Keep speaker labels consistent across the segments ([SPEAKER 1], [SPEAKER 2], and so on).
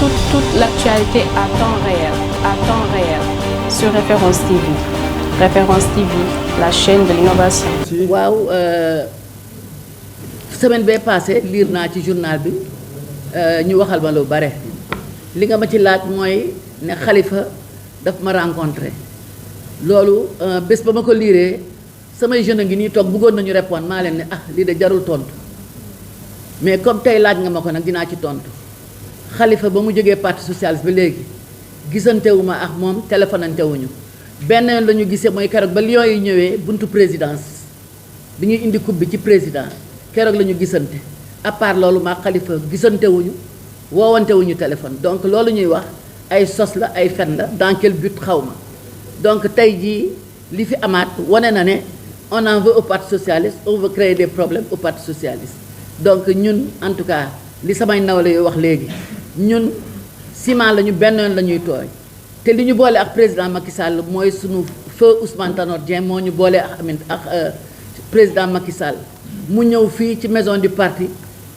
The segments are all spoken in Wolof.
[SPEAKER 1] Toute l'actualité à temps réel sur Référence TV. Référence TV, la chaîne de l'innovation.
[SPEAKER 2] waaw semaine bee passé lire naa ci journal bi ñu waxal ma lu bare li nga ma ci laaj mooy ne Khalifa daf ma rencontré loolu bés ba ma ko liiree samay jeune a ngi nii toog bëggoon nañu répondre maa leen ne lii de jarul tontu mais comme tey laaj nga ma ko nag dinaa ci tontu Khalifa ba mu jógee parti socialiste ba léegi gisantewuma ak moom téléphonantewuñu benn yoon la ñu gisee mooy keroog ba Lions yi ñëwee buntu présidence bi ñuy indi coupe bi ci président keroog la ñu gisante à part loolu maa Khalifa gisantewuñu woowantewuñu téléphone donc loolu ñuy wax ay sos la ay fen la dans quel but xaw ma donc tey jii li fi amaat wane na ne on en veut au parti socialiste on veut créer des problèmes au parti socialiste donc ñun en tout cas li samay nawle yu wax léegi ñun ciment la ñu benn yoon la ñuy tooy te li ñu boole ak président Macky Sall mooy sunu feu Ousmane Tanor Dieng moo ñu boole ak président Macky Sall mu ñëw fii ci maison du parti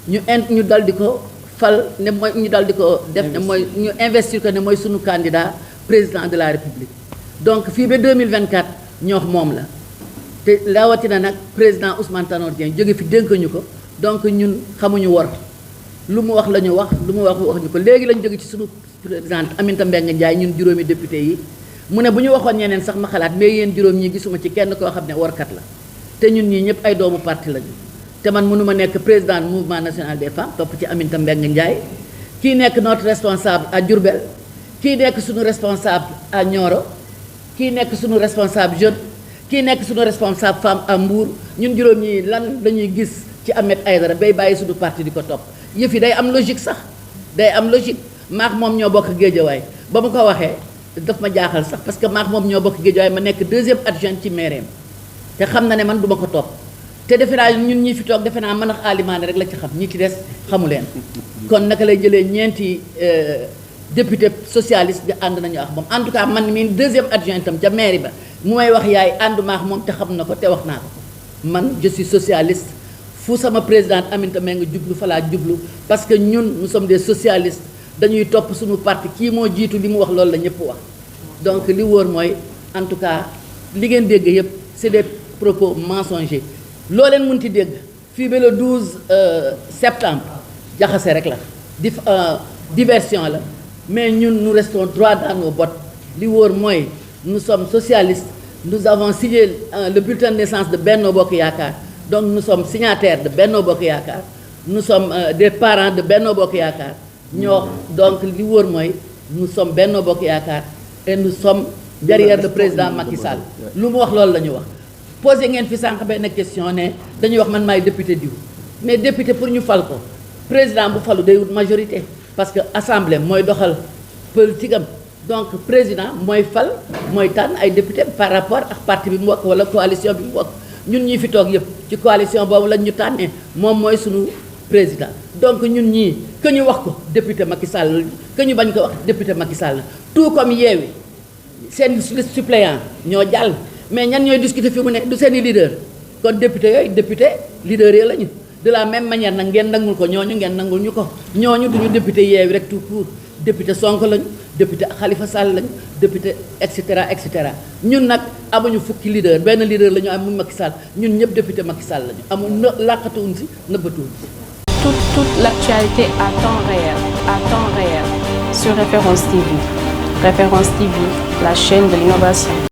[SPEAKER 2] ñu dal di ko fal ne mooy ñu dal di ko def ne mooy ñu investir ko ne mooy sunu candidat président de la République donc fii ba 2024 ñoo moom la te rawatina nag président Ousmane Tanor Dieng jóge fi dénk ñu ko donc ñun xamuñu wor lu mu wax la ñu wax lu mu wax ñu ko léegi lañu jóge ci sunu présidente Aminata Mbengue Ndiaye ñun juróomi député yi mu ne bu ñu waxoon ñeneen sax ma xalaat mais yéen juróom ñi gisuma ci kenn koo xam ne warkat la te ñun ñii ñëpp ay doomu parti lañu te man mënuma nekk président mouvement national des femmes topp ci Aminata Mbengue Ndiaye kii nekk notre responsable à Diourbel kii nekk suñu responsable à Nioro kii nekk suñu responsable jeune kii nekk suñu responsable femme à Mbour ñun juróom ñi lan lañuy gis ci Ahmed Aïdara bay bàyyi suñu parti di ko topp yëf yi day am logique sax day am logique maax moom ñoo bokk géejawaay ba mu ko waxee daf ma jaaxal sax parce que maax moom ñoo bokk géejawaay ma nekk deuxième adjoint ci maireem te xam na ne man du ma ko topp te defe naa ñun ñi fi toog defe naa mën a alimaane rek la ci xam ñi ci des xamu leen kon naka lay jëlee ñeenti député socialiste di ànd nañu ak moom en tout cas man mii deuxième adjoint itam ca mairie ba mu may wax yaay àndu maax moom te xam na ko te wax naa ko man je suis socialiste fu sama présidente Aminata Mbengue jublu fa laa jublu parce que ñun nous sommes des socialistes dañuy topp suñu parti kii moo jiitu li mu wax loolu la ñëpp wax donc li wóor mooy en tout cas li ngeen dégg yëpp c'est des propos mensongers loo leen mënti dégg fii ba le 12 septembre jaxase rek la diversion la mais ñun nous restons droit dans nos bottes li wóor mooy nous sommes socialistes nous avons signé le bulletin de naissance de Benno Bokk Yaakaar donc nous sommes signataires de Benno Bokk Yaakaar nous sommes des parents de Benno Bokk Yaakaar ñoo donc li wóor mooy nous sommes Benno Bokk Yaakaar et nous sommes derrière le président Macky Sall lu mu wax loolu la ñu wax posé ngeen fi sànq benn question ne dañuy wax man maay député diw mais député pour ñu fal ko président bu falu day wut majorité parce que assemblée mooy doxal politique am donc président mooy fal mooy tànn ay député par rapport ak parti bi mu bokk wala coalition bi mu bokk ñun ñii fi toog yëpp ci coalition boobu lañ ñu tànnee moom mooy sunu président donc ñun ñii que ñu wax ko député Macky Sall que ñu bañ ko wax député Macky Sall tout comme Yewwi seen liste suppléant ñoo jàll mais ñan ñooy discuter fi mu ne du seeni leader kon député yooyu député leader yi lañu de la même manière nag ngeen nangul ko ñooñu ngeen nangul ñu ko ñooñu duñu député Yewwi rek tout court député Sonko lañu député Khalifa Sall lañu député et cetera et cetera ñun nag amuñu fukki leader benn leader la ñu am muy Macky Sall ñun ñëpp député Macky Sall lañu amul làqatuwuñ si nëbbatuwuñ si.
[SPEAKER 1] Toute l'actualité à temps réel sur Référence TV. Référence TV, la chaîne de l'innovation.